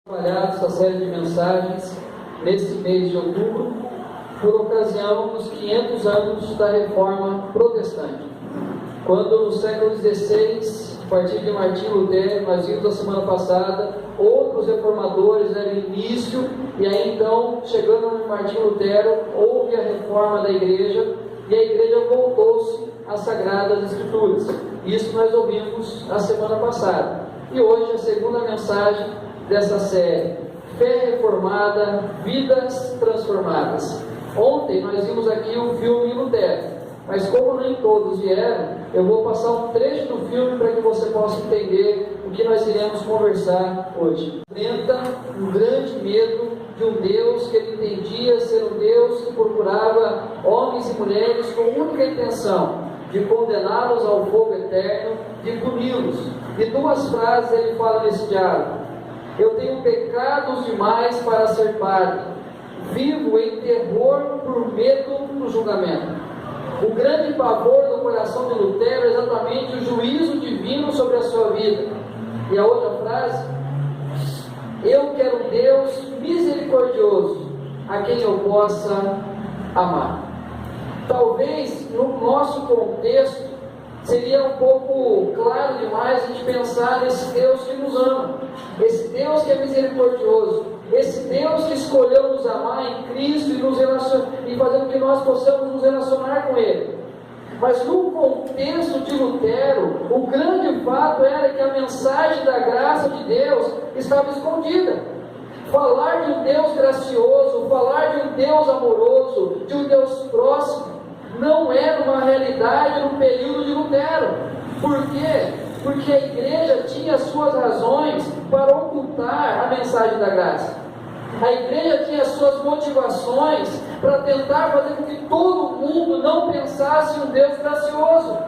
Trabalhar essa série de mensagens nesse mês de outubro, por ocasião dos 500 anos da Reforma Protestante. Quando no século XVI, a partir de Martinho Lutero, nós vimos a semana passada, outros reformadores deram início, e aí então, chegando no Martinho Lutero, houve a reforma da igreja, e a igreja voltou-se às Sagradas Escrituras. Isso nós ouvimos na semana passada. E hoje a segunda mensagem dessa série, Fé Reformada, Vidas Transformadas. Ontem nós vimos aqui o filme Lutero, mas como nem todos vieram, eu vou passar um trecho do filme para que você possa entender o que nós iremos conversar hoje. Enfrenta um grande medo de um Deus que ele entendia ser um Deus que procurava homens e mulheres com única intenção de condená-los ao fogo eterno, de puni-los. E duas frases ele fala nesse diálogo: eu tenho pecados demais para ser padre, vivo em terror por medo do julgamento. O grande pavor do coração de Lutero é exatamente o juízo divino sobre a sua vida. E a outra frase: eu quero um Deus misericordioso, a quem eu possa amar. Talvez no nosso contexto seria um pouco claro demais a gente pensar nesse Deus que nos ama, esse Deus que é misericordioso, esse Deus que escolheu nos amar em Cristo e fazer com que nós possamos nos relacionar com Ele. Mas no contexto de Lutero, o grande fato era que a mensagem da graça de Deus estava escondida. Falar de um Deus gracioso, falar de um Deus amoroso, de um Deus próximo, não era uma realidade no período de Lutero. Por quê? Porque a igreja tinha suas razões para ocultar a mensagem da graça. A igreja tinha suas motivações para tentar fazer com que todo mundo não pensasse em um Deus gracioso.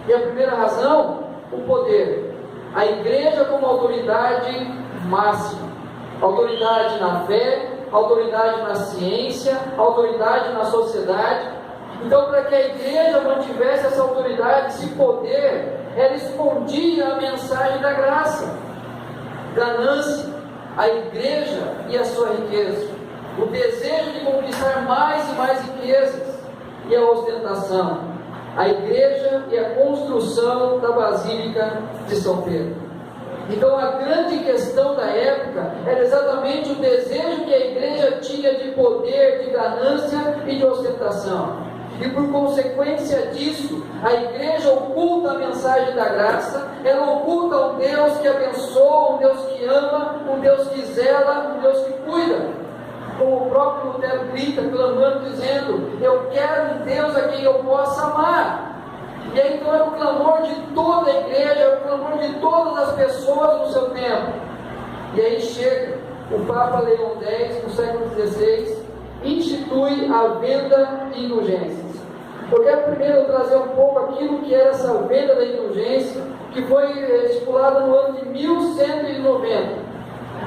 E a primeira razão, o poder. A igreja como autoridade máxima. Autoridade na fé, autoridade na ciência, autoridade na sociedade. Então, para que a igreja mantivesse essa autoridade, esse poder, ela escondia a mensagem da graça. Ganância, a igreja e a sua riqueza, o desejo de conquistar mais e mais riquezas e a ostentação, a igreja e a construção da Basílica de São Pedro. Então a grande questão da época era exatamente o desejo que a igreja tinha de poder, de ganância e de ostentação. E por consequência disso, a igreja oculta a mensagem da graça, ela oculta um Deus que abençoa, um Deus que ama, um Deus que zela, um Deus que cuida. Como o próprio Lutero grita, clamando, dizendo: eu quero um Deus a quem eu possa amar. E aí então era o clamor de toda a igreja, era o clamor de todas as pessoas no seu tempo. E aí chega o Papa Leão X, no século XVI, institui a venda de indulgências. Eu quero primeiro trazer um pouco aquilo que era essa venda da indulgência, que foi estipulada no ano de 1190,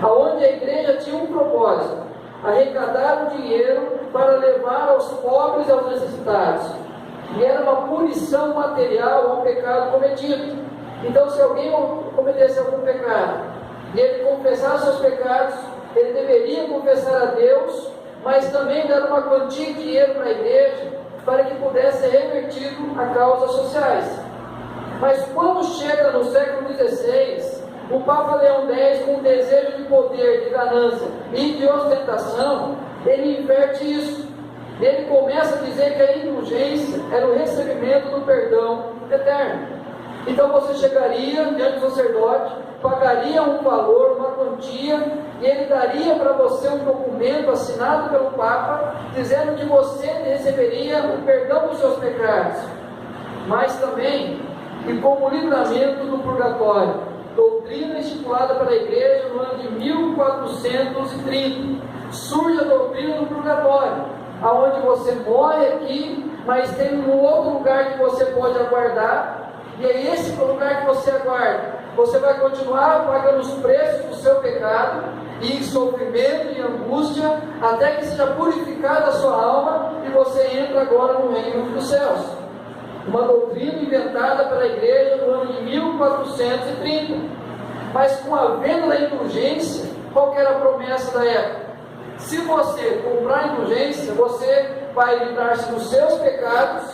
aonde a igreja tinha um propósito: arrecadar o dinheiro para levar aos pobres e aos necessitados. E era uma punição material ao pecado cometido. Então, se alguém cometesse algum pecado e ele confessasse seus pecados, ele deveria confessar a Deus, mas também dar uma quantia de dinheiro para a igreja, para que pudesse ser revertido a causas sociais. Mas quando chega no século XVI, o Papa Leão X, com um desejo de poder, de ganância e de ostentação, ele inverte isso. Ele começa a dizer que a indulgência era o recebimento do perdão eterno. Então você chegaria diante do sacerdote, pagaria um valor, uma quantia, e ele daria para você um documento assinado pelo Papa, dizendo que você receberia o perdão dos seus pecados, mas também e como livramento do purgatório, doutrina estipulada pela igreja no ano de 1430. Surge a doutrina do purgatório, aonde você morre aqui, mas tem um outro lugar que você pode aguardar. E é esse lugar que você aguarda. Você vai continuar pagando os preços do seu pecado, e sofrimento e angústia, até que seja purificada a sua alma, e você entra agora no reino dos céus. Uma doutrina inventada pela igreja no ano de 1430. Mas com a venda da indulgência, qual que era a promessa da época? Se você comprar indulgência, você vai livrar-se dos seus pecados,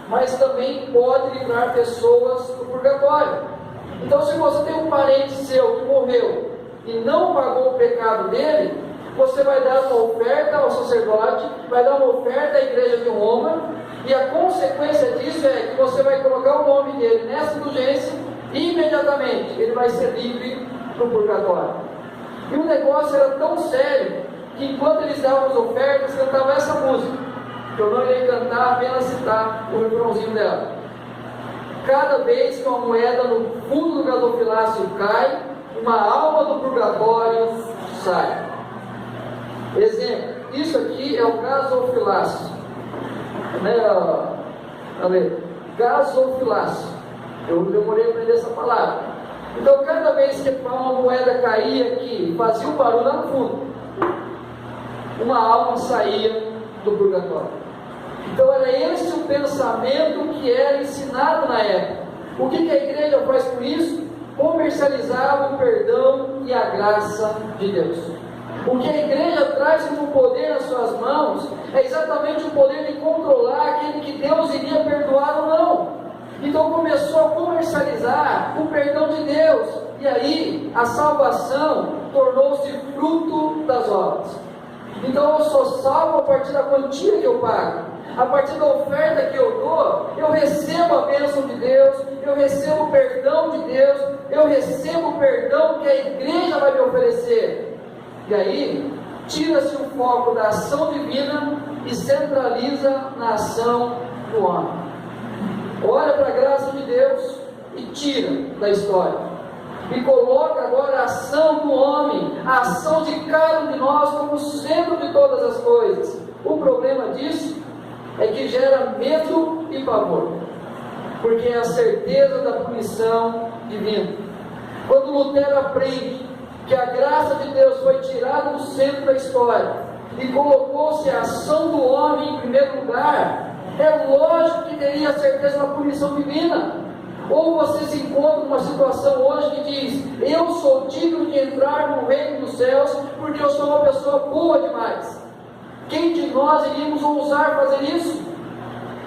mas também pode livrar pessoas do purgatório. Então, se você tem um parente seu que morreu e não pagou o pecado dele, você vai dar uma oferta ao sacerdote, vai dar uma oferta à igreja de Roma, e a consequência disso é que você vai colocar o nome dele nessa indulgência e imediatamente ele vai ser livre do purgatório. E o negócio era tão sério que enquanto eles davam as ofertas, cantavam essa música, que eu não irei cantar, apenas citar o refrãozinho dela. Cada vez que uma moeda no fundo do gasofilácio cai, uma alma do purgatório sai. Exemplo, isso aqui é o gasofilácio, né, Ale? Gasofilácio. Eu demorei a aprender essa palavra. Então, cada vez que uma moeda caía aqui, fazia um barulho lá no fundo, uma alma saía do purgatório. Então, era esse o pensamento que era ensinado na época. O que a igreja faz com isso? Comercializava o perdão e a graça de Deus. O que a igreja traz como poder nas suas mãos é exatamente o poder de controlar aquele que Deus iria perdoar ou não. Então começou a comercializar o perdão de Deus, e aí a salvação tornou-se fruto das obras. Então eu sou salvo a partir da quantia que eu pago, a partir da oferta que eu dou, eu recebo a bênção de Deus, eu recebo o perdão de Deus, eu recebo o perdão que a igreja vai me oferecer. E aí, tira-se o foco da ação divina e centraliza na ação do homem. Olha para a graça de Deus e tira da história. E coloca agora a ação do homem, a ação de cada um de nós como centro de todas as coisas. O problema disso é que gera medo e pavor, porque é a certeza da punição divina. Quando Lutero aprende que a graça de Deus foi tirada do centro da história e colocou-se a ação do homem em primeiro lugar, é lógico que teria a certeza da punição divina. Ou você se encontra numa situação hoje que diz: eu sou digno de entrar no reino dos céus porque eu sou uma pessoa boa demais. Quem de nós iríamos ousar fazer isso?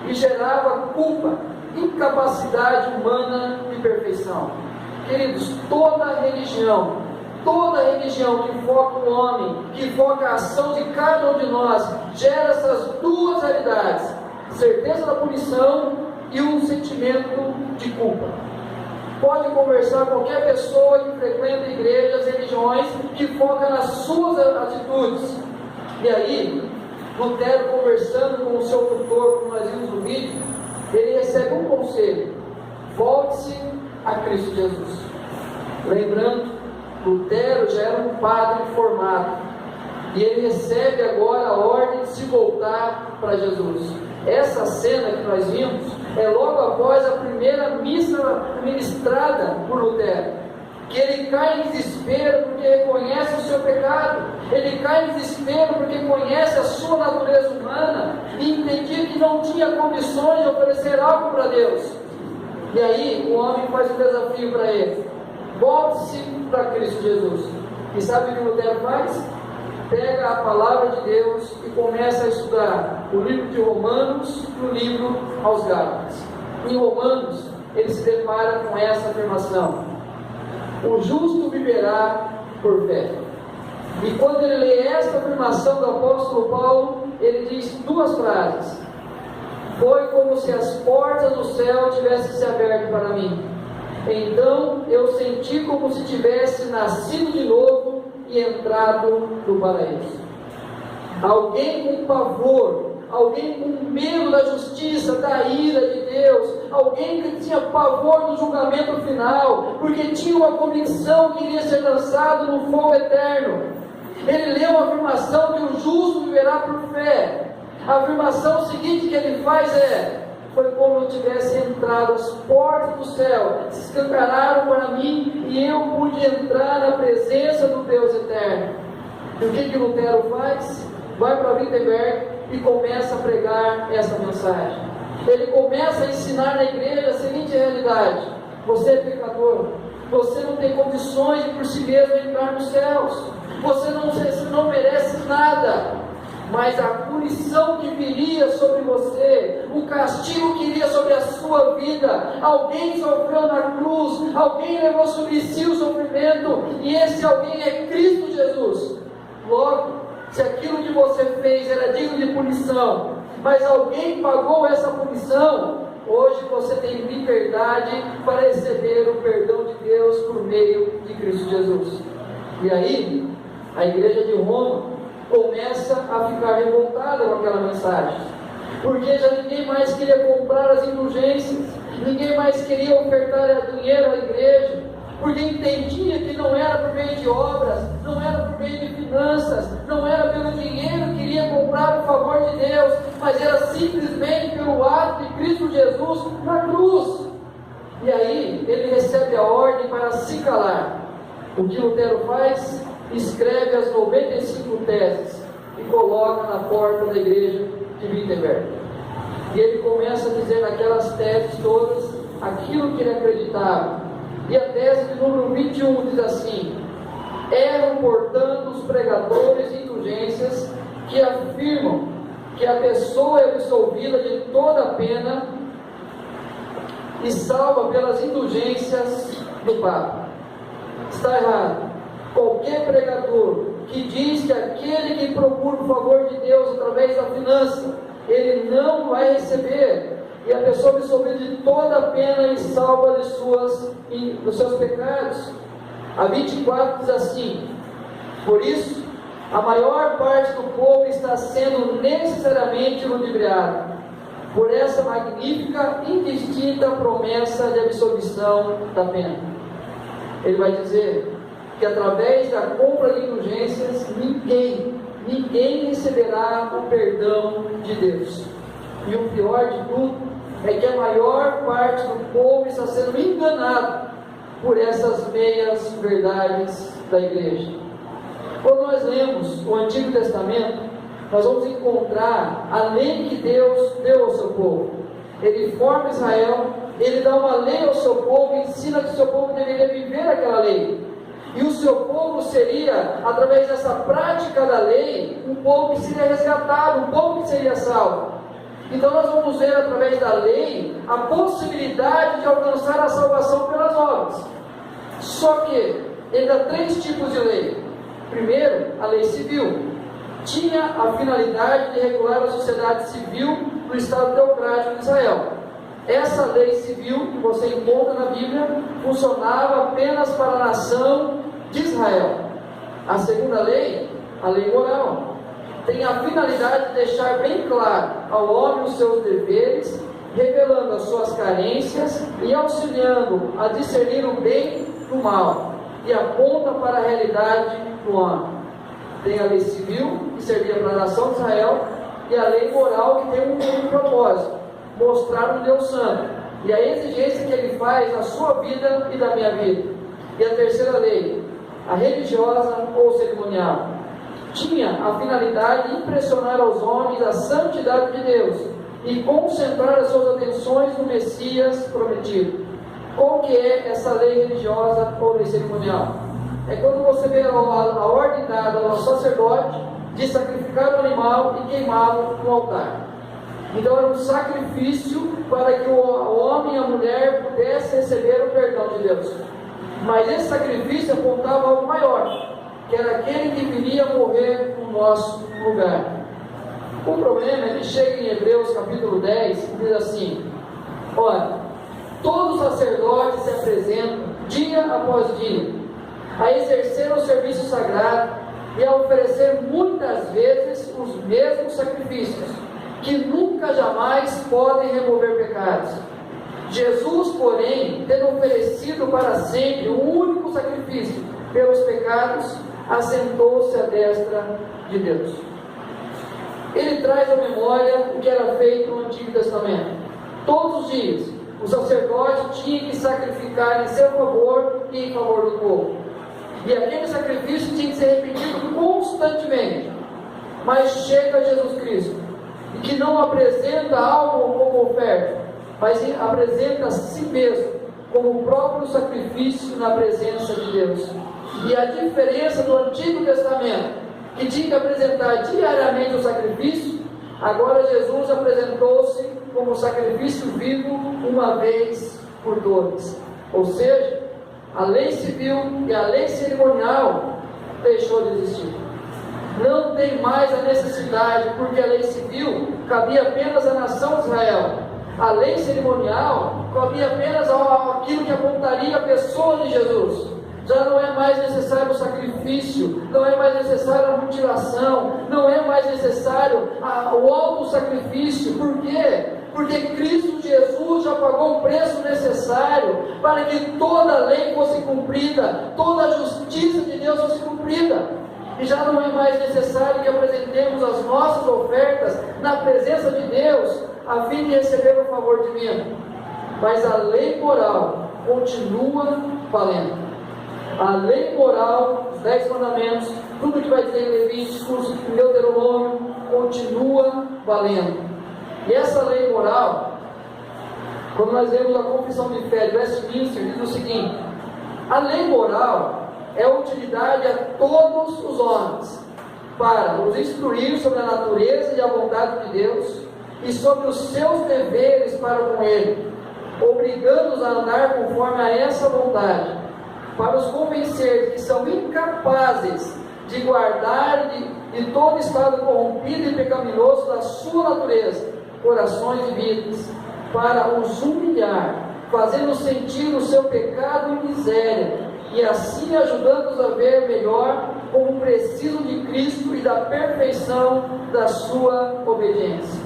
E gerava culpa, incapacidade humana de perfeição. Queridos, toda religião que foca o homem, que foca a ação de cada um de nós, gera essas duas realidades: certeza da punição e um sentimento de culpa. Pode conversar com qualquer pessoa que frequenta igrejas, religiões, que foca nas suas atitudes. E aí, Lutero, conversando com o seu tutor, como nós vimos no vídeo, ele recebe um conselho: volte-se a Cristo Jesus. Lembrando, Lutero já era um padre formado, e ele recebe agora a ordem de se voltar para Jesus. Essa cena que nós vimos é logo após a primeira missa ministrada por Lutero, que ele cai em desespero porque reconhece o seu pecado, ele cai em desespero porque conhece a sua natureza humana e entendia que não tinha condições de oferecer algo para Deus. E aí o homem faz um desafio para ele: volte-se para Cristo Jesus. E sabe o que Lutero faz? Pega a palavra de Deus e começa a estudar o livro de Romanos e o livro aos Gálatas. Em Romanos, ele se depara com essa afirmação: o justo viverá por fé. E quando ele lê esta afirmação do apóstolo Paulo, ele diz duas frases: foi como se as portas do céu tivessem se aberto para mim. Então eu senti como se tivesse nascido de novo e entrado no paraíso. Alguém com pavor, alguém com medo da justiça, da ira de Deus, alguém que tinha pavor do julgamento final, porque tinha uma convicção que iria ser lançado no fogo eterno. Ele leu a afirmação que o justo viverá por fé. A afirmação seguinte que ele faz é: foi como eu tivesse entrado, as portas do céu se escancararam para mim e eu pude entrar na presença do Deus eterno. E o que Lutero faz? Vai para Wittenberg e começa a pregar essa mensagem. Ele começa a ensinar na igreja a seguinte realidade: você é pecador, você não tem condições de por si mesmo entrar nos céus, você não merece nada, mas a punição que viria sobre você, o castigo que iria sobre a sua vida, alguém sofreu na cruz, alguém levou sobre si o sofrimento, e esse alguém é Cristo Jesus. Logo, se aquilo que você fez era digno de punição, mas alguém pagou essa punição, hoje você tem liberdade para receber o perdão de Deus por meio de Cristo Jesus. E aí, a igreja de Roma começa a ficar revoltada com aquela mensagem, porque já ninguém mais queria comprar as indulgências, ninguém mais queria ofertar dinheiro à igreja, porque entendia que não era por meio de obras, não era por meio de finanças, não era pelo dinheiro que iria comprar o favor de Deus, mas era simplesmente pelo ato de Cristo Jesus na cruz. E aí ele recebe a ordem para se calar. O que Lutero faz? Escreve as 95 teses e coloca na porta da igreja de Wittenberg. E ele começa a dizer naquelas teses todas aquilo que ele acreditava. E a tese de número 21 diz assim: eram, portanto, os pregadores de indulgências que afirmam que a pessoa é absolvida de toda a pena e salva pelas indulgências do Papa. Está errado. Qualquer pregador que diz que aquele que procura o favor de Deus através da finança, ele não vai receber, e a pessoa absolvida de toda a pena e salva dos seus pecados. A 24 diz assim: por isso, a maior parte do povo está sendo necessariamente ludibriada por essa magnífica, indistinta promessa de absolvição da pena. Ele vai dizer que através da compra de indulgências, ninguém receberá o perdão de Deus. E o pior de tudo é que a maior parte do povo está sendo enganado por essas meias verdades da igreja. Quando nós lemos o Antigo Testamento, nós vamos encontrar a lei que Deus deu ao seu povo. Ele forma Israel, ele dá uma lei ao seu povo e ensina que o seu povo deveria viver aquela lei. E o seu povo seria, através dessa prática da lei, um povo que seria resgatado, um povo que seria salvo. Então nós vamos ver através da lei a possibilidade de alcançar a salvação pelas obras. Só que ele dá 3 tipos de lei. Primeiro, a lei civil. Tinha a finalidade de regular a sociedade civil no Estado teocrático de Israel. Essa lei civil que você encontra na Bíblia funcionava apenas para a nação de Israel. A segunda lei, a lei moral, tem a finalidade de deixar bem claro ao homem os seus deveres, revelando as suas carências e auxiliando a discernir o bem do mal, e aponta para a realidade do homem. Tem a lei civil, que servia para a nação de Israel, e a lei moral, que tem um propósito: mostrar um Deus santo, e a exigência que ele faz na sua vida e da minha vida. E a terceira lei, a religiosa ou cerimonial, tinha a finalidade de impressionar aos homens a santidade de Deus e concentrar as suas atenções no Messias prometido. Qual que é essa lei religiosa ou lei cerimonial? É quando você vê a ordem dada ao sacerdote de sacrificar o animal e queimá-lo no altar. Então era um sacrifício para que o homem e a mulher pudessem receber o perdão de Deus. Mas esse sacrifício apontava algo maior, que era aquele que viria morrer no nosso lugar. O problema é que chega em Hebreus capítulo 10 e diz assim: olha, todos os sacerdotes se apresentam dia após dia a exercer o serviço sagrado e a oferecer muitas vezes os mesmos sacrifícios, que nunca jamais podem remover pecados. Jesus, porém, tendo oferecido para sempre o único sacrifício pelos pecados, assentou-se à destra de Deus. Ele traz à memória o que era feito no Antigo Testamento. Todos os dias, o sacerdote tinha que sacrificar em seu favor e em favor do povo. E aquele sacrifício tinha que ser repetido constantemente. Mas chega Jesus Cristo, e que não apresenta algo como oferta, mas apresenta a si mesmo como o próprio sacrifício na presença de Deus. E a diferença do Antigo Testamento, que tinha que apresentar diariamente o sacrifício, agora Jesus apresentou-se como sacrifício vivo uma vez por todas. Ou seja, a lei civil e a lei cerimonial deixou de existir. Não tem mais a necessidade, porque a lei civil cabia apenas à nação de Israel. A lei cerimonial cabia apenas àquilo que apontaria a pessoa de Jesus. Já não é mais necessário o sacrifício, não é mais necessário a mutilação, não é mais necessário o auto-sacrifício. Por quê? Porque Cristo Jesus já pagou o preço necessário para que toda a lei fosse cumprida, toda a justiça de Deus fosse cumprida. E já não é mais necessário que apresentemos as nossas ofertas na presença de Deus, a fim de receber o favor divino. Mas a lei moral continua valendo. A lei moral, os 10 mandamentos, tudo que vai dizer em Levíticos, em Deuteronômio, continua valendo. E essa lei moral, quando nós vemos a Confissão de Fé de Westminster, diz o seguinte: a lei moral é utilidade a todos os homens, para os instruir sobre a natureza e a vontade de Deus, e sobre os seus deveres para com Ele, obrigando-os a andar conforme a essa vontade, para os convencer que são incapazes de guardar de todo estado corrompido e pecaminoso da sua natureza, corações e vidas, para os humilhar, fazendo sentir o seu pecado e miséria, e assim ajudando-os a ver melhor como precisam de Cristo e da perfeição da sua obediência.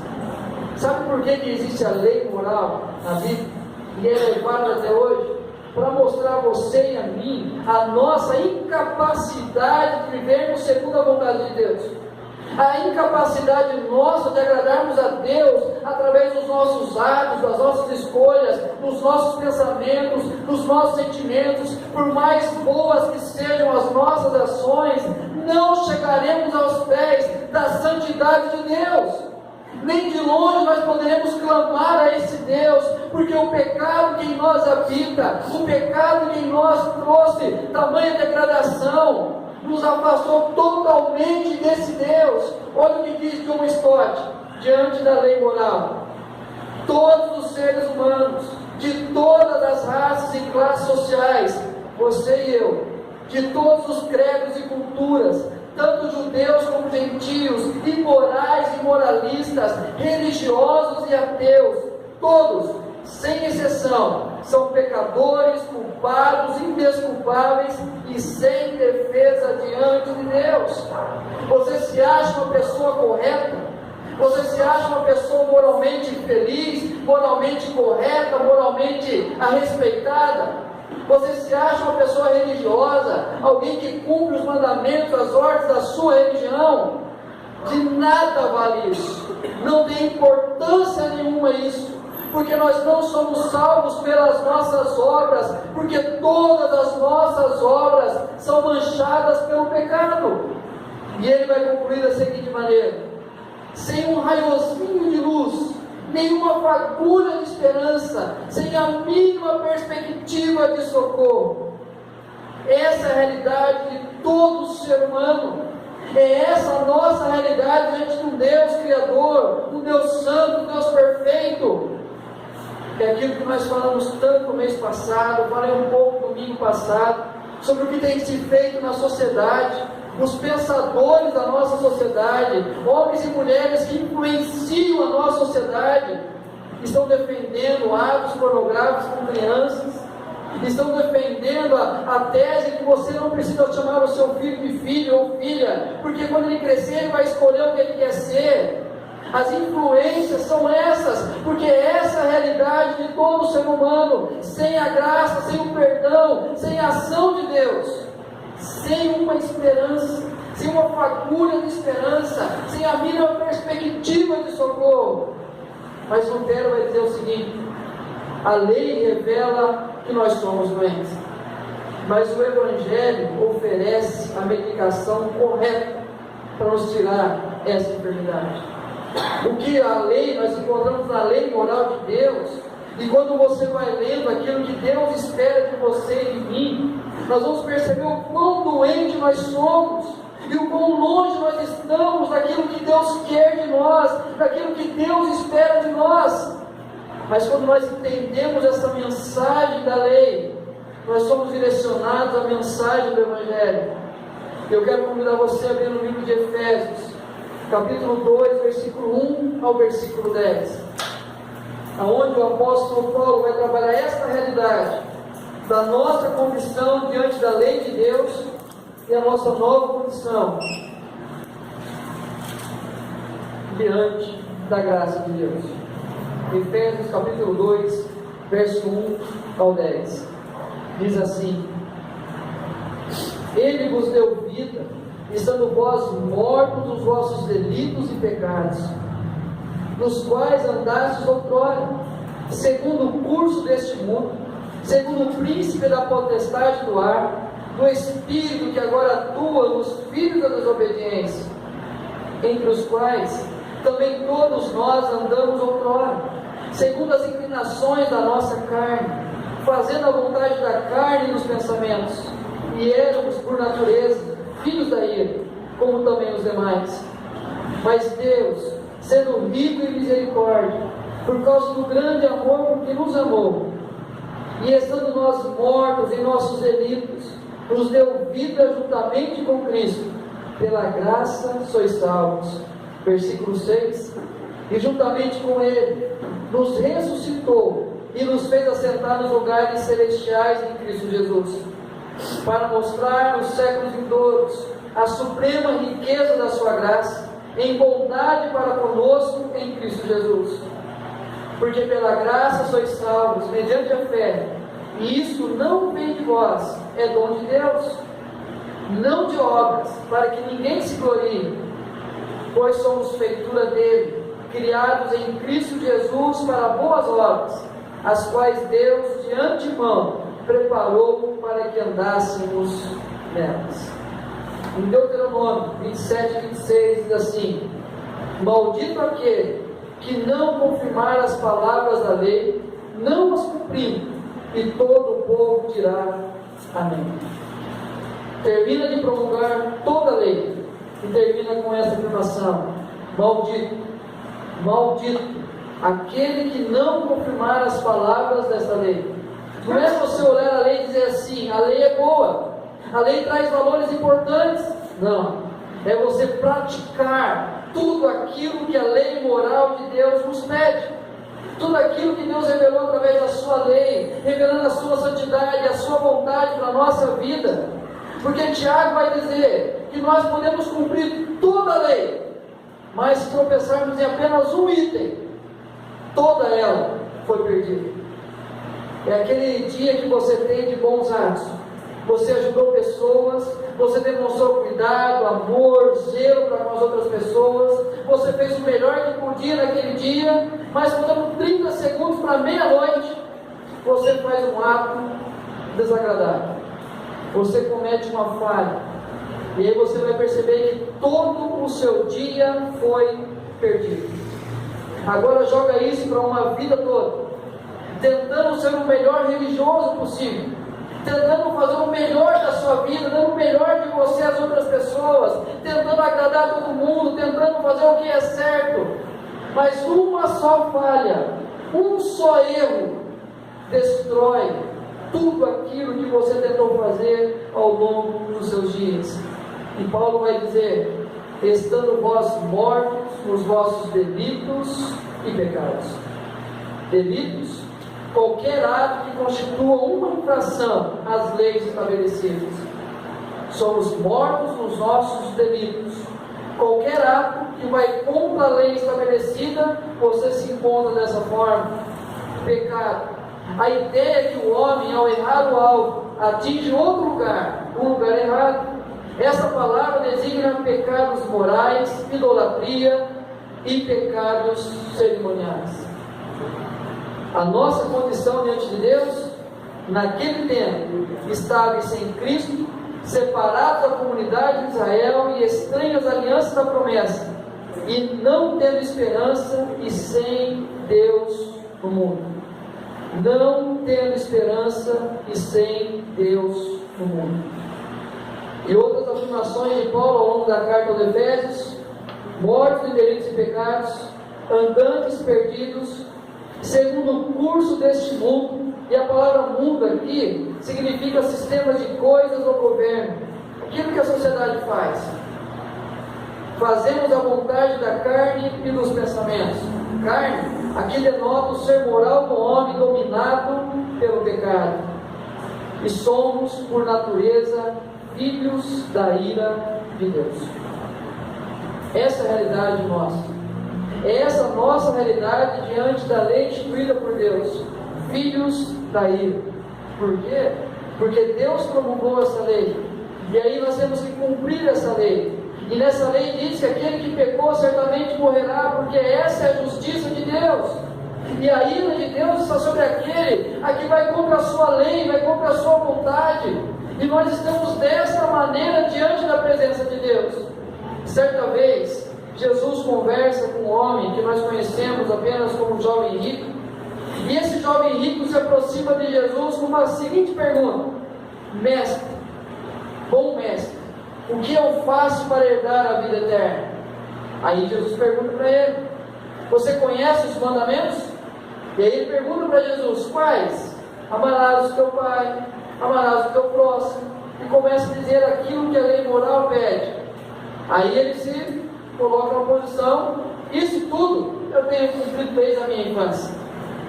Sabe por que existe a lei moral na Bíblia? E é levada até hoje? Para mostrar a você e a mim a nossa incapacidade de vivermos segundo a vontade de Deus. A incapacidade nossa de agradarmos a Deus através dos nossos atos, das nossas escolhas, dos nossos pensamentos, dos nossos sentimentos. Por mais boas que sejam as nossas ações, não chegaremos aos pés da santidade de Deus. Nem de longe nós poderemos clamar a esse Deus, porque o pecado que em nós habita, o pecado que em nós trouxe tamanha degradação, nos afastou totalmente desse Deus. Olha o que diz John Stott, diante da lei moral: todos os seres humanos, de todas as raças e classes sociais, você e eu, de todos os credos e culturas, tanto judeus como gentios, imorais e moralistas, religiosos e ateus, todos, sem exceção, são pecadores, culpados, indesculpáveis e sem defesa diante de Deus. Você se acha uma pessoa correta? Você se acha uma pessoa moralmente feliz, moralmente correta, moralmente respeitada? Você se acha uma pessoa religiosa, alguém que cumpre os mandamentos, as ordens da sua religião? De nada vale isso. Não tem importância nenhuma isso. Porque nós não somos salvos pelas nossas obras, porque todas as nossas obras são manchadas pelo pecado. E ele vai concluir da seguinte maneira: sem um raiozinho de luz, nenhuma fagulha de esperança, sem a mínima perspectiva de socorro. Essa é a realidade de todo ser humano. É essa a nossa realidade diante de um Deus Criador, um Deus Santo, um Deus perfeito. É aquilo que nós falamos tanto no mês passado, falei um pouco no domingo passado, sobre o que tem se feito na sociedade. Os pensadores da nossa sociedade, homens e mulheres que influenciam a nossa sociedade, estão defendendo atos pornográficos com crianças, estão defendendo a tese que você não precisa chamar o seu filho de filho ou filha, porque quando ele crescer ele vai escolher o que ele quer ser. As influências são essas, porque essa é a realidade de todo ser humano, sem a graça, sem o perdão, sem a ação de Deus, sem uma esperança, sem uma fagulha de esperança, sem a mínima perspectiva de socorro. Mas Lutero vai dizer o seguinte: a lei revela que nós somos doentes, mas o Evangelho oferece a medicação correta para nos tirar essa enfermidade. O que a lei, nós encontramos na lei moral de Deus, e quando você vai lendo aquilo que Deus espera de você e de mim, nós vamos perceber o quão doente nós somos e o quão longe nós estamos daquilo que Deus quer de nós, daquilo que Deus espera de nós. Mas quando nós entendemos essa mensagem da lei, nós somos direcionados à mensagem do Evangelho. Eu quero convidar você a abrir no livro de Efésios, capítulo 2, versículo 1 ao versículo 10, aonde o apóstolo Paulo vai trabalhar esta realidade da nossa condição diante da lei de Deus e a nossa nova condição diante da graça de Deus. Efésios capítulo 2, verso 1 ao 10, diz assim: Ele vos deu vida, estando vós mortos dos vossos delitos e pecados, nos quais andastes outrora, segundo o curso deste mundo, segundo o príncipe da potestade do ar, do espírito que agora atua nos filhos da desobediência, entre os quais também todos nós andamos outrora, segundo as inclinações da nossa carne, fazendo a vontade da carne e dos pensamentos, e éramos por natureza filhos da ira, como também os demais. Mas Deus, sendo rico em misericórdia, por causa do grande amor com que nos amou, e estando nós mortos em nossos delitos, nos deu vida juntamente com Cristo. Pela graça sois salvos. Versículo 6: E juntamente com Ele nos ressuscitou e nos fez assentar nos lugares celestiais em Cristo Jesus, para mostrar nos séculos vindouros a suprema riqueza da sua graça, em bondade para conosco em Cristo Jesus. Porque pela graça sois salvos, mediante a fé, e isso não vem de vós, é dom de Deus, não de obras, para que ninguém se glorie, pois somos feitura dele, criados em Cristo Jesus para boas obras, as quais Deus de antemão preparou para que andássemos nelas. Em Deuteronômio 27 e 26 diz assim: Maldito aquele que não confirmar as palavras da lei, não as cumprindo, e todo o povo dirá amém. Termina de promulgar toda a lei e termina com essa afirmação: maldito, maldito aquele que não confirmar as palavras desta lei. Não é você olhar a lei e dizer assim: a lei é boa, a lei traz valores importantes. Não, é você praticar tudo aquilo que a lei moral de Deus nos pede, tudo aquilo que Deus revelou através da sua lei, revelando a sua santidade, a sua vontade para a nossa vida. Porque Tiago vai dizer que nós podemos cumprir toda a lei, mas se tropeçarmos em apenas um item, toda ela foi perdida. É aquele dia que você tem de bons atos, você ajudou pessoas, você demonstrou cuidado, amor, zelo para com as outras pessoas, você fez o melhor que podia naquele dia, mas faltando 30 segundos para meia-noite, você faz um ato desagradável, você comete uma falha, e aí você vai perceber que todo o seu dia foi perdido. Agora joga isso para uma vida toda, tentando ser o melhor religioso possível, tentando fazer o melhor da sua vida, dando o melhor de você às outras pessoas, tentando agradar todo mundo, tentando fazer o que é certo, mas uma só falha, um só erro destrói tudo aquilo que você tentou fazer ao longo dos seus dias. E Paulo vai dizer: estando vós mortos nos vossos delitos e pecados. Delitos: qualquer ato que constitua uma infração às leis estabelecidas. Somos mortos nos nossos delitos. Qualquer ato que vai contra a lei estabelecida, você se encontra dessa forma. Pecado: a ideia é que o homem, ao errar o alvo, atinge outro lugar, um lugar errado. Essa palavra designa pecados morais, idolatria e pecados cerimoniais. A nossa condição diante de Deus, naquele tempo, estava sem Cristo, separados da comunidade de Israel e estranhos às alianças da promessa, e não tendo esperança e sem Deus no mundo. Não tendo esperança e sem Deus no mundo. E outras afirmações de Paulo ao longo da carta aos Efésios: mortos em delitos e pecados, andantes perdidos, segundo o curso deste mundo. E a palavra mundo aqui significa sistema de coisas ou governo, aquilo que a sociedade faz. Fazemos a vontade da carne e dos pensamentos. Carne, aqui denota o ser moral do homem dominado pelo pecado. E somos, por natureza, filhos da ira de Deus. Essa é a realidade nossa. É essa nossa realidade diante da lei instituída por Deus. Filhos da ira. Por quê? Porque Deus promulgou essa lei. E aí nós temos que cumprir essa lei. E nessa lei diz que aquele que pecou certamente morrerá, porque essa é a justiça de Deus. E a ira de Deus está sobre aquele a que vai contra a sua lei, vai contra a sua vontade. E nós estamos desta maneira diante da presença de Deus. Certa vez, Jesus conversa com um homem que nós conhecemos apenas como jovem rico. E esse jovem rico se aproxima de Jesus com uma seguinte pergunta: mestre, bom mestre, o que eu faço para herdar a vida eterna? Aí Jesus pergunta para ele: você conhece os mandamentos? E aí ele pergunta para Jesus: quais? Amarás o teu pai, amarás o teu próximo. E começa a dizer aquilo que a lei moral pede. Aí ele se coloca na posição: isso tudo eu tenho cumprido desde a minha infância.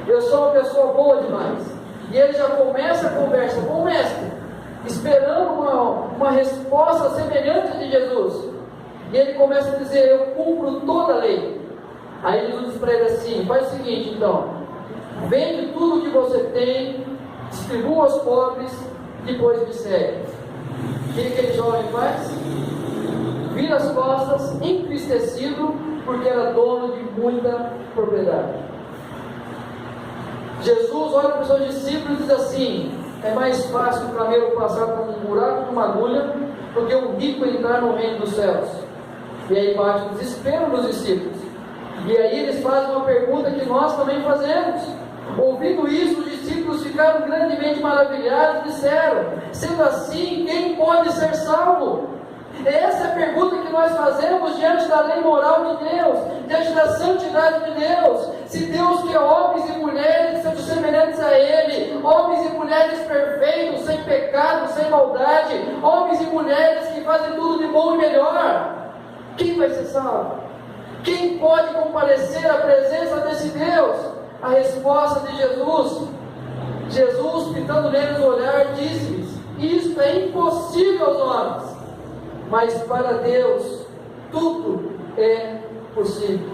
Eu sou uma pessoa boa demais. E ele já começa a conversa com o mestre, esperando uma resposta semelhante de Jesus. E ele começa a dizer: eu cumpro toda a lei. Aí Jesus diz para ele assim: faz o seguinte então, vende tudo que você tem, distribua aos pobres, depois me segue. O que aquele jovem faz? Vira as costas, entristecido, porque era dono de muita propriedade. Jesus olha para os seus discípulos e diz assim: é mais fácil o camelo passar por um buraco de uma agulha do que um rico entrar no reino dos céus. E aí bate o desespero nos discípulos. E aí eles fazem uma pergunta que nós também fazemos. Ouvindo isso, os discípulos ficaram grandemente maravilhados e disseram: sendo assim, quem pode ser salvo? Essa é a pergunta que nós fazemos diante da lei moral de Deus, diante da santidade de Deus. Se Deus quer homens e mulheres que sejam semelhantes a Ele, homens e mulheres perfeitos, sem pecado, sem maldade, homens e mulheres que fazem tudo de bom e melhor, quem vai ser salvo? Quem pode comparecer à presença desse Deus? A resposta de Jesus, fitando neles o olhar, disse-lhes: isto é impossível aos homens, mas para Deus tudo é possível.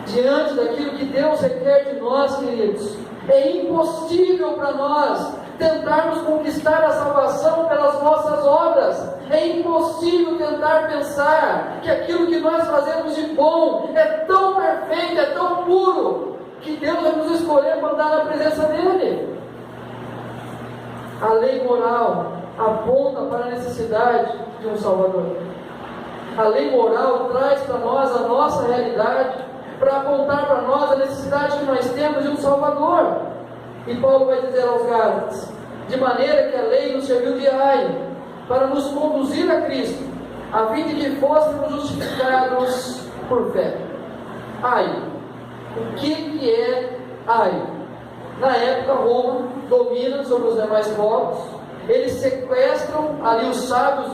Diante daquilo que Deus requer de nós, queridos, é impossível para nós tentarmos conquistar a salvação pelas nossas obras. É impossível tentar pensar que aquilo que nós fazemos de bom é tão perfeito, é tão puro, que Deus vai nos escolher para andar na presença dEle. A lei moral aponta para a necessidade de um Salvador. A lei moral traz para nós a nossa realidade, para apontar para nós a necessidade que nós temos de um Salvador. E Paulo vai dizer aos Gálatas: de maneira que a lei nos serviu de aio para nos conduzir a Cristo, a fim de que fôssemos justificados por fé. Aio. O que é aio? Na época, Roma domina sobre os demais povos. Eles sequestram ali os sábios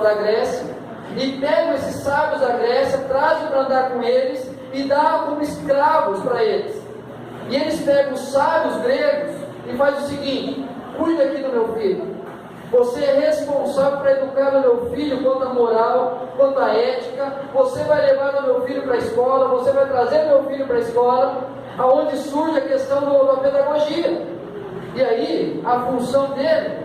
da Grécia e pegam esses sábios da Grécia, trazem para andar com eles e dão como escravos para eles. E eles pegam os sábios gregos e fazem o seguinte: cuida aqui do meu filho. Você é responsável para educar o meu filho quanto à moral, quanto à ética. Você vai levar o meu filho para a escola, você vai trazer o meu filho para a escola, aonde surge a questão da pedagogia. E aí, a função dele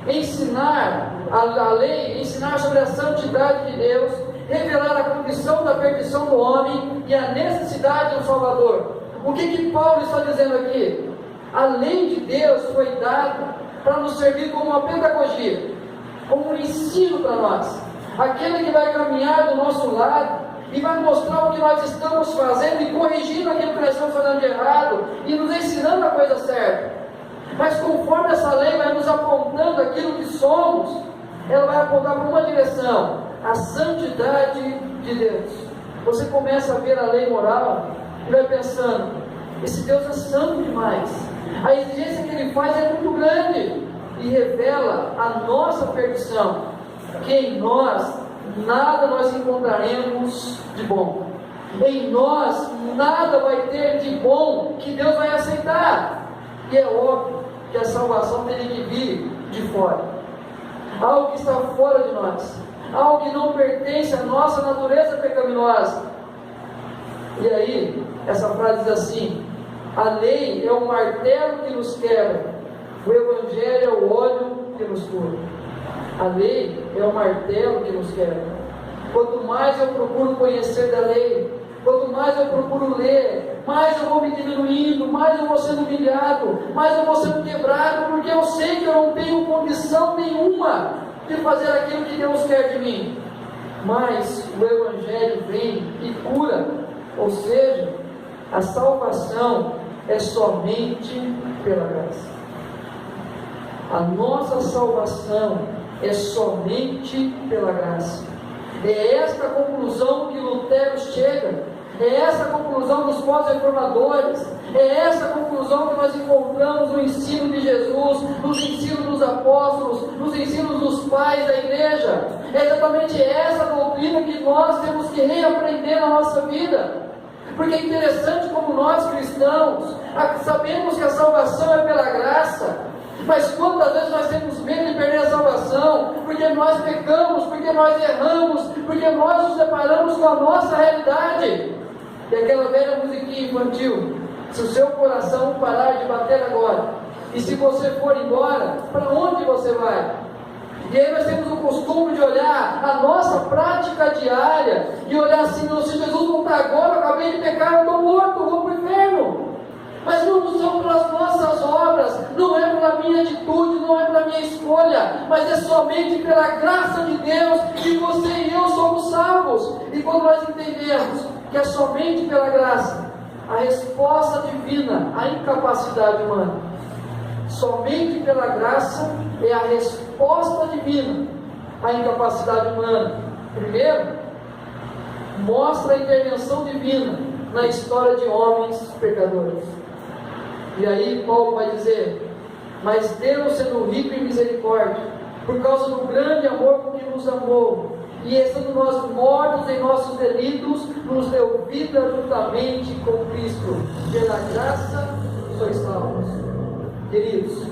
é ensinar a lei, ensinar sobre a santidade de Deus, revelar a condição da perdição do homem e a necessidade de um Salvador. O que Paulo está dizendo aqui? A lei de Deus foi dada para nos servir como uma pedagogia, como um ensino para nós. Aquele que vai caminhar do nosso lado e vai mostrar o que nós estamos fazendo e corrigindo aquilo que nós estamos fazendo de errado e nos ensinando a coisa certa. Mas conforme essa lei vai nos apontando aquilo que somos, ela vai apontar para uma direção: a santidade de Deus. Você começa a ver a lei moral e vai pensando: esse Deus é santo demais, a exigência que Ele faz é muito grande, e revela a nossa perdição, que em nós nada nós encontraremos de bom, em nós nada vai ter de bom que Deus vai aceitar. E é óbvio que a salvação teria que vir de fora, algo que está fora de nós, algo que não pertence à nossa natureza pecaminosa. E aí, essa frase diz assim: a lei é o martelo que nos quebra, o Evangelho é o óleo que nos cura. A lei é o martelo que nos quebra. Quanto mais eu procuro conhecer da lei, quanto mais eu procuro ler, mais eu vou me diminuindo, mais eu vou sendo humilhado, mais eu vou sendo quebrado, porque eu sei que eu não tenho condição nenhuma de fazer aquilo que Deus quer de mim. Mas o Evangelho vem e cura, ou seja, a salvação é somente pela graça. A nossa salvação é somente pela graça. É esta a conclusão que Lutero chega, é essa a conclusão dos pós-reformadores, é essa a conclusão que nós encontramos no ensino de Jesus, nos ensinos dos apóstolos, nos ensinos dos pais da igreja. É exatamente essa doutrina que nós temos que reaprender na nossa vida. Porque é interessante como nós cristãos sabemos que a salvação é pela graça, mas quantas vezes nós temos medo de perder a salvação, porque nós pecamos, porque nós erramos, porque nós nos deparamos com a nossa realidade. E aquela velha musiquinha infantil: se o seu coração parar de bater agora, e se você for embora, para onde você vai? E aí nós temos o costume de olhar a nossa prática diária e olhar assim: não, se Jesus voltar agora, eu acabei de pecar, eu estou morto, eu vou para o inferno. Mas não são pelas nossas obras, não é pela minha atitude, não é pela minha escolha, mas é somente pela graça de Deus que você e eu somos salvos. E quando nós entendemos que é somente pela graça, a resposta divina à incapacidade humana, somente pela graça é a resposta divina à incapacidade humana. Primeiro, mostra a intervenção divina na história de homens pecadores. E aí Paulo vai dizer: mas Deus, sendo rico em misericórdia, por causa do grande amor com que nos amou, e estando nós mortos em nossos delitos, nos deu vida juntamente com Cristo. Pela graça sois salvos. Queridos,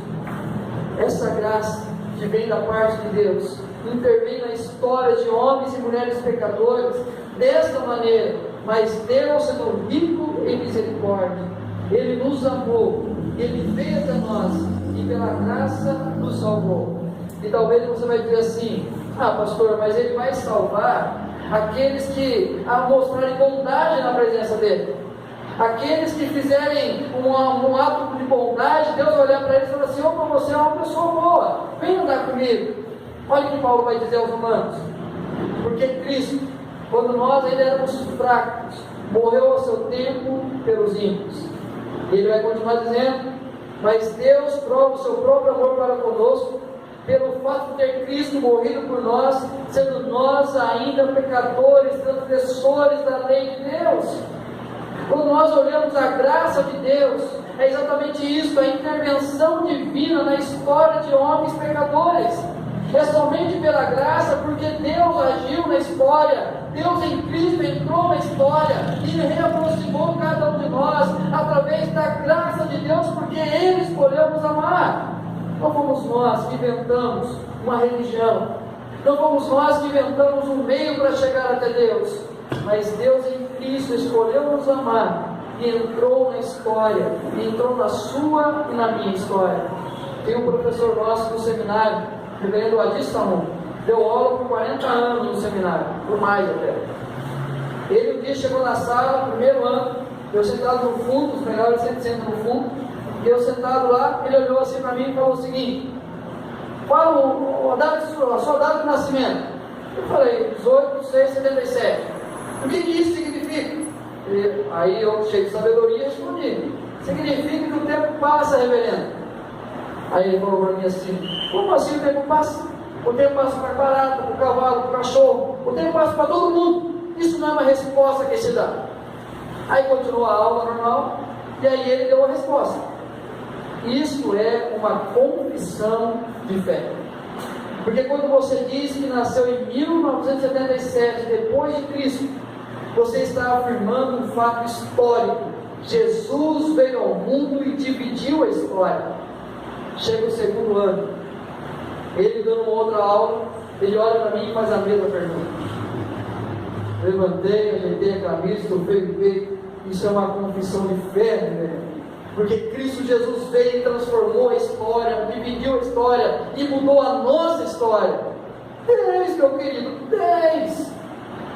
essa graça que vem da parte de Deus intervém na história de homens e mulheres pecadores desta maneira. Mas Deus, sendo rico em misericórdia, Ele nos amou, Ele veio até nós e pela graça nos salvou. E talvez você vai dizer assim: ah, pastor, mas Ele vai salvar aqueles que mostrarem bondade na presença dEle, aqueles que fizerem um ato de bondade. Deus vai olhar para eles e falar assim: opa, você é uma pessoa boa, vem andar comigo. Olha o que Paulo vai dizer aos Romanos: porque Cristo, quando nós ainda éramos fracos, morreu ao seu tempo pelos ímpios. Ele vai continuar dizendo: mas Deus prova o seu próprio amor para conosco, pelo fato de ter Cristo morrido por nós, sendo nós ainda pecadores, transgressores da lei de Deus. Quando nós olhamos a graça de Deus, é exatamente isso, a intervenção divina na história de homens pecadores. É somente pela graça, porque Deus agiu na história, Deus em Cristo entrou na história e reaproximou cada um de nós através da graça de Deus, porque Ele escolheu nos amar. Não fomos nós que inventamos uma religião, não fomos nós que inventamos um meio para chegar até Deus, mas Deus em Cristo escolheu nos amar e entrou na história, e entrou na sua e na minha história. Tem um professor nosso no seminário, reverendo Adi Salom, deu aula por 40 anos no seminário, por mais até. Ele um dia chegou na sala, no primeiro ano, eu sentado no fundo, os melhores sempre sentam no fundo, e eu sentado lá, ele olhou assim para mim e falou o seguinte: fala a sua data de nascimento. Eu falei: 18/6/77. O que isso significa? Aí eu, cheio de sabedoria, respondi: significa que o tempo passa, reverendo. Aí ele falou para mim assim: como assim o tempo passa? O tempo passa para a barata, para o cavalo, para o cachorro, o tempo passa para todo mundo. Isso não é uma resposta que se dá. Aí continuou a aula normal, e aí ele deu a resposta. Isso é uma confissão de fé. Porque quando você diz que nasceu em 1977, depois de Cristo, você está afirmando um fato histórico. Jesus veio ao mundo e dividiu a história. Chega o segundo ano, ele dando uma outra aula, ele olha para mim e faz a mesma pergunta. Levantei, ajeitei a camisa, estufei o peito. Isso é uma confissão de fé, né? Porque Cristo Jesus veio e transformou a história, dividiu a história e mudou a nossa história. 10, meu querido, 10.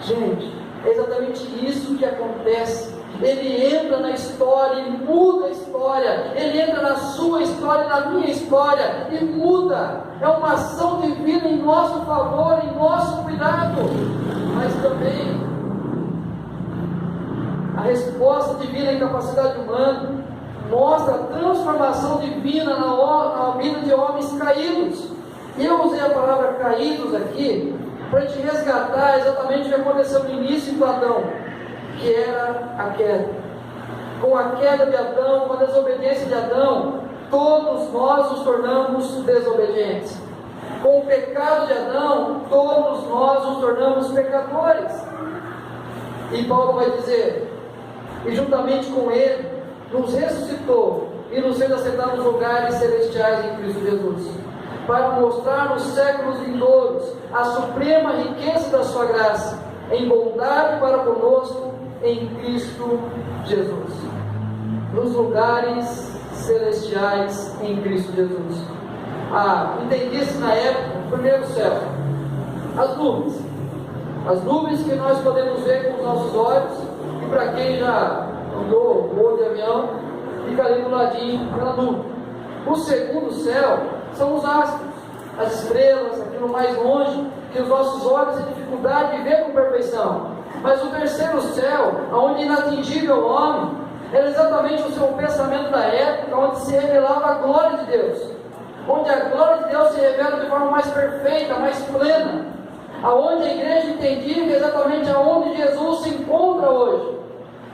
Gente, é exatamente isso que acontece. Ele entra na história e muda a história. Ele entra na sua história e na minha história e muda. É uma ação divina em nosso favor, em nosso cuidado. Mas também a resposta divina em capacidade humana mostra a transformação divina na vida de homens caídos. E eu usei a palavra caídos aqui para te resgatar exatamente o que aconteceu no início com Adão, que era a queda. Com a queda de Adão, com a desobediência de Adão, todos nós nos tornamos desobedientes. Com o pecado de Adão, todos nós nos tornamos pecadores. E Paulo vai dizer: e juntamente com ele nos ressuscitou e nos fez assentar nos lugares celestiais em Cristo Jesus, para mostrar nos séculos vindouros a suprema riqueza da sua graça, em bondade para conosco em Cristo Jesus. Nos lugares celestiais em Cristo Jesus. Entendi-se na época o primeiro céu, as nuvens que nós podemos ver com os nossos olhos, e para quem já andou, voou de avião, fica ali do ladinho pela nuvem. O segundo céu são os astros, as estrelas, aquilo mais longe, que os nossos olhos têm dificuldade de ver com perfeição. Mas o terceiro céu, onde inatingível o homem, era exatamente o seu pensamento da época, onde se revelava a glória de Deus, onde a glória de Deus se revela de forma mais perfeita, mais plena, aonde a igreja entendia que exatamente aonde Jesus se encontra hoje,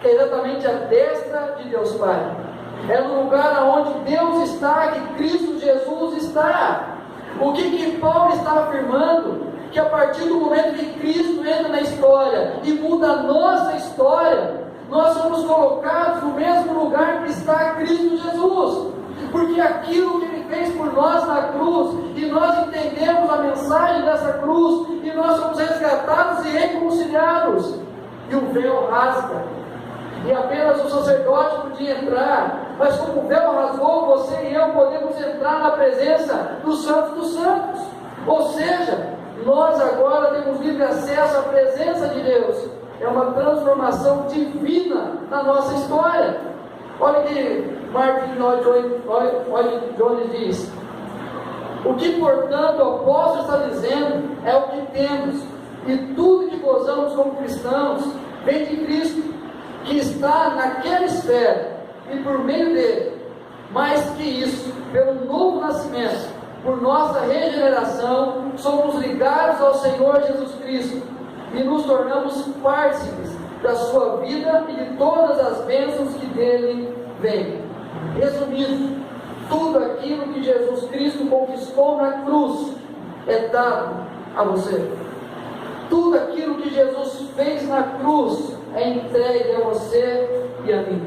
que é exatamente a destra de Deus Pai. É no lugar onde Deus está, que Cristo Jesus está. O que Paulo está afirmando? Que a partir do momento que Cristo entra na história e muda a nossa história, nós somos colocados no mesmo lugar que está Cristo Jesus. Porque aquilo que Ele fez por nós na cruz, e nós entendemos a mensagem dessa cruz, e nós somos resgatados e reconciliados, e o véu rasga, e apenas o sacerdote podia entrar, mas como o véu rasgou, você e eu podemos entrar na presença dos santos dos santos. Ou seja, nós agora temos livre acesso à presença de Deus. É uma transformação divina na nossa história. Olha o que Martin Lloyd Jones diz: o que portanto o apóstolo está dizendo é o que temos, e tudo que gozamos como cristãos vem de Cristo, que está naquela esfera, e por meio dele, mais que isso, pelo novo nascimento, por nossa regeneração, somos ligados ao Senhor Jesus Cristo, e nos tornamos partícipes da sua vida e de todas as bênçãos que dele vêm. Resumindo, tudo aquilo que Jesus Cristo conquistou na cruz é dado a você. Tudo aquilo que Jesus fez na cruz é entregue a você e a mim.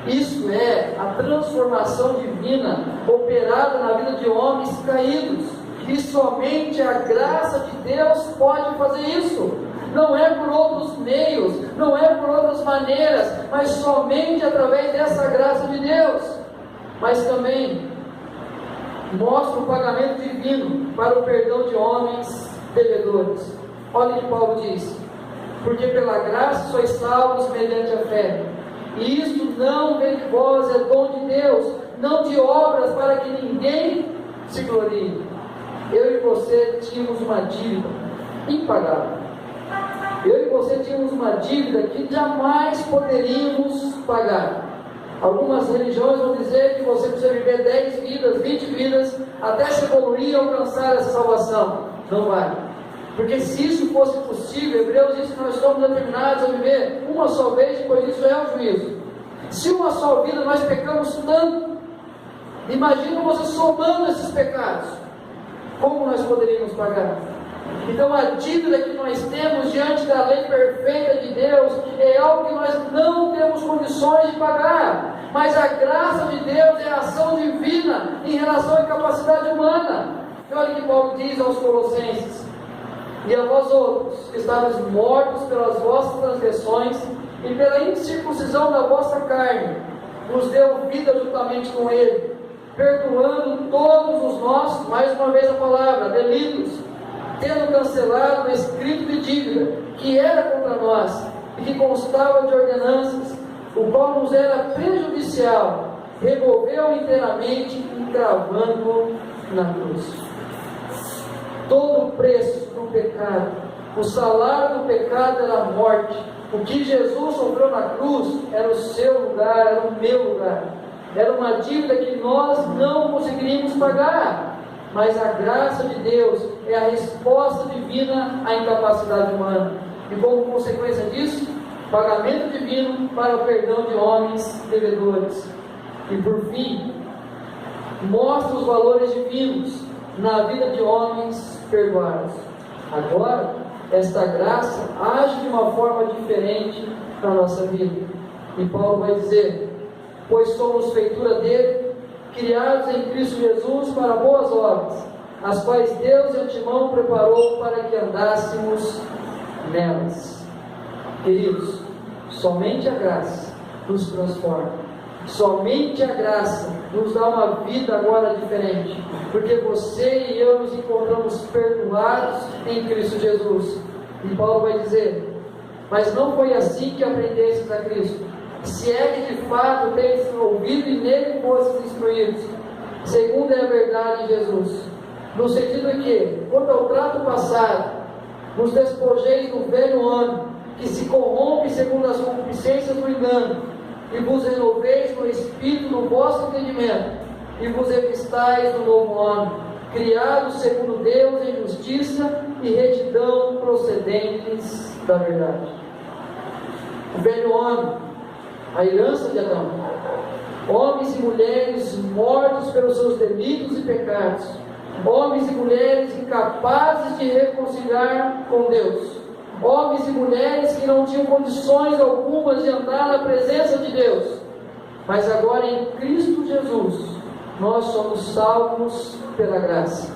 Isso é a transformação divina operada na vida de homens caídos, e somente a graça de Deus pode fazer isso. Não é por outros meios, não é por outras maneiras, mas somente através dessa graça de Deus. Mas também mostra o pagamento divino para o perdão de homens devedores. Olha o que Paulo diz: porque pela graça sois salvos mediante a fé, e isto não vem de vós, é dom de Deus, não de obras, para que ninguém se glorie. Eu e você tínhamos uma dívida impagável. Eu e você tínhamos uma dívida que jamais poderíamos pagar. Algumas religiões vão dizer que você precisa viver 10 vidas, 20 vidas, até se evoluir e alcançar essa salvação. Não vai. Porque se isso fosse possível, Hebreus diz que nós somos determinados a viver uma só vez, depois disso é o juízo. Se uma só vida nós pecamos tanto, imagina você somando esses pecados. Como nós poderíamos pagar? Então a dívida que nós temos diante da lei perfeita de Deus é algo que nós não temos condições de pagar. Mas a graça de Deus é a ação divina em relação à capacidade humana. E olha o que Paulo diz aos Colossenses: e a vós outros, que estáveis mortos pelas vossas transgressões e pela incircuncisão da vossa carne, nos deu vida juntamente com Ele, perdoando todos os nossos, mais uma vez a palavra, delitos, tendo cancelado o escrito de dívida que era contra nós e que constava de ordenanças, o qual nos era prejudicial, removeu inteiramente, encravando na cruz. Todo o preço do pecado, o salário do pecado era a morte. O que Jesus sofreu na cruz era o seu lugar, era o meu lugar. Era uma dívida que nós não conseguiríamos pagar. Mas a graça de Deus é a resposta divina à incapacidade humana. E como consequência disso, pagamento divino para o perdão de homens devedores. E por fim, mostra os valores divinos na vida de homens perdoados. Agora, esta graça age de uma forma diferente na nossa vida. E Paulo vai dizer: pois somos feitura dele, criados em Cristo Jesus para boas obras, as quais Deus de antemão preparou para que andássemos nelas. Queridos, somente a graça nos transforma. Somente a graça nos dá uma vida agora diferente, porque você e eu nos encontramos perdoados em Cristo Jesus. E Paulo vai dizer: mas não foi assim que aprendestes a Cristo, se é que de fato tendes ouvido e nele fostes instruídos, segundo é a verdade de Jesus, no sentido de que, quanto ao trato passado, vos despojeis do velho homem, que se corrompe segundo as concupiscências do engano, e vos renoveis no espírito do vosso entendimento, e vos revistais do novo homem, criado segundo Deus em justiça e retidão procedentes da verdade. O velho homem, a herança de Adão, homens e mulheres mortos pelos seus delitos e pecados, homens e mulheres incapazes de reconciliar com Deus, homens e mulheres que não tinham condições algumas de andar na presença de Deus. Mas agora em Cristo Jesus nós somos salvos pela graça,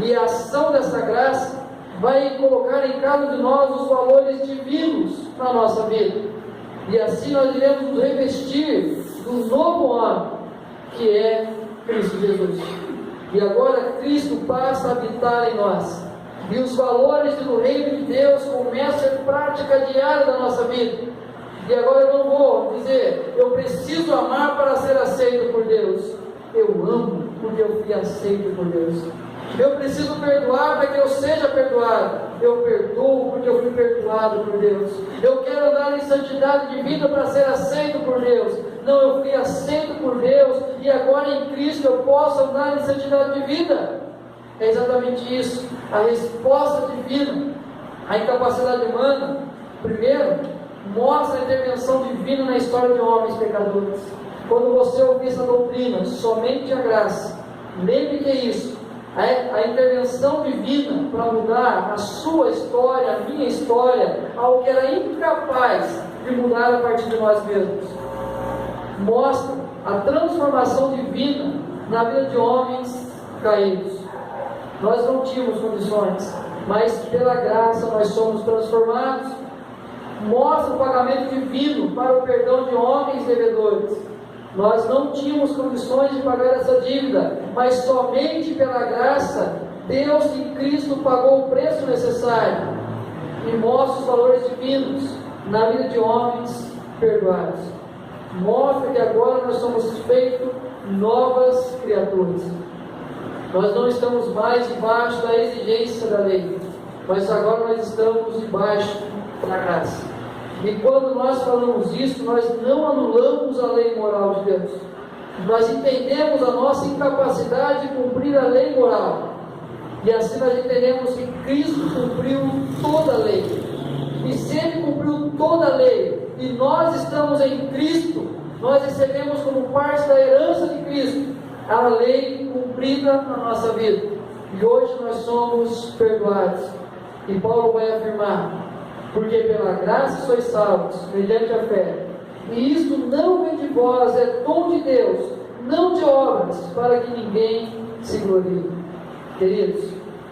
e a ação dessa graça vai colocar em cada de nós os valores divinos na nossa vida, e assim nós iremos nos revestir do novo homem que é Cristo Jesus. E agora Cristo passa a habitar em nós, e os valores do reino de Deus começam a ser prática diária da nossa vida. E agora eu não vou dizer: eu preciso amar para ser aceito por Deus. Eu amo porque eu fui aceito por Deus. Eu preciso perdoar para que eu seja perdoado. Eu perdoo porque eu fui perdoado por Deus. Eu quero andar em santidade de vida para ser aceito por Deus. Não, eu fui aceito por Deus e agora em Cristo eu posso andar em santidade de vida. É exatamente isso, a resposta divina à incapacidade humana. Primeiro, mostra a intervenção divina na história de homens pecadores. Quando você ouvir essa doutrina, somente a graça, lembre que é isso, a intervenção divina para mudar a sua história, a minha história, algo que era incapaz de mudar a partir de nós mesmos. Mostra a transformação divina na vida de homens caídos. Nós não tínhamos condições, mas pela graça nós somos transformados. Mostra o pagamento divino para o perdão de homens devedores. Nós não tínhamos condições de pagar essa dívida, mas somente pela graça Deus em Cristo pagou o preço necessário. E mostra os valores divinos na vida de homens perdoados. Mostra que agora nós somos feitos novas criaturas. Nós não estamos mais debaixo da exigência da lei, mas agora nós estamos debaixo da graça. E quando nós falamos isso, nós não anulamos a lei moral de Deus. Nós entendemos a nossa incapacidade de cumprir a lei moral. E assim nós entendemos que Cristo cumpriu toda a lei. E se Ele cumpriu toda a lei, e nós estamos em Cristo, nós recebemos como parte da herança de Cristo a lei cumprida na nossa vida. E hoje nós somos perdoados. E Paulo vai afirmar: porque pela graça sois salvos, mediante a fé. E isto não vem de vós, é dom de Deus, não de obras, para que ninguém se glorie. Queridos,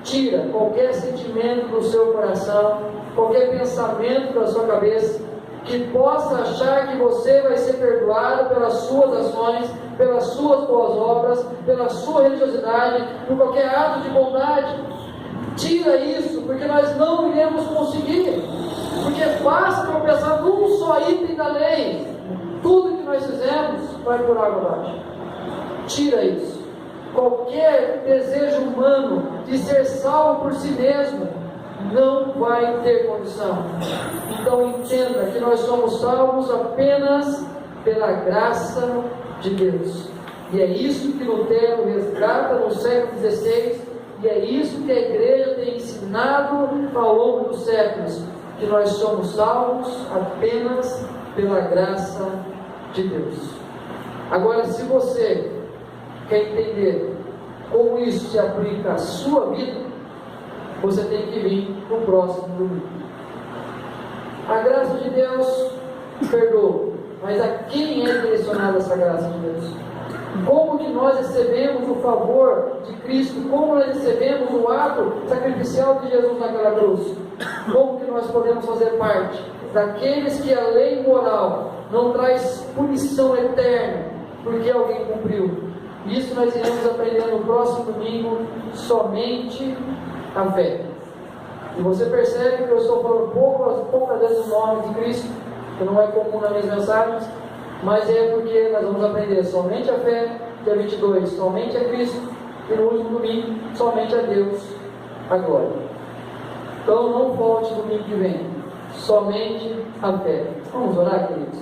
tira qualquer sentimento do seu coração, qualquer pensamento da sua cabeça, que possa achar que você vai ser perdoado pelas suas ações, pelas suas boas obras, pela sua religiosidade, por qualquer ato de bondade. Tira isso, porque nós não iremos conseguir. Porque basta tropeçar num só item da lei, tudo que nós fizemos vai por água abaixo. Tira isso. Qualquer desejo humano de ser salvo por si mesmo não vai ter condição. Então entenda que nós somos salvos apenas pela graça de Deus. E é isso que Lutero resgata no século XVI, e é isso que a igreja tem ensinado ao longo dos séculos, que nós somos salvos apenas pela graça de Deus. Agora, se você quer entender como isso se aplica à sua vida, você tem que vir no próximo domingo. A graça de Deus perdoa, mas a quem é direcionada essa graça de Deus? Como que nós recebemos o favor de Cristo? Como nós recebemos o ato sacrificial de Jesus naquela cruz? Como que nós podemos fazer parte daqueles que a lei moral não traz punição eterna porque alguém cumpriu? Isso nós iremos aprender no próximo domingo, somente a fé. E você percebe que eu estou falando poucas vezes o nome de Cristo, que não é comum nas minhas mensagens, mas é porque nós vamos aprender somente a fé, dia 22, somente a Cristo, e no último domingo, somente a Deus, a glória. Então não falte domingo que vem, somente a fé. Vamos orar, queridos?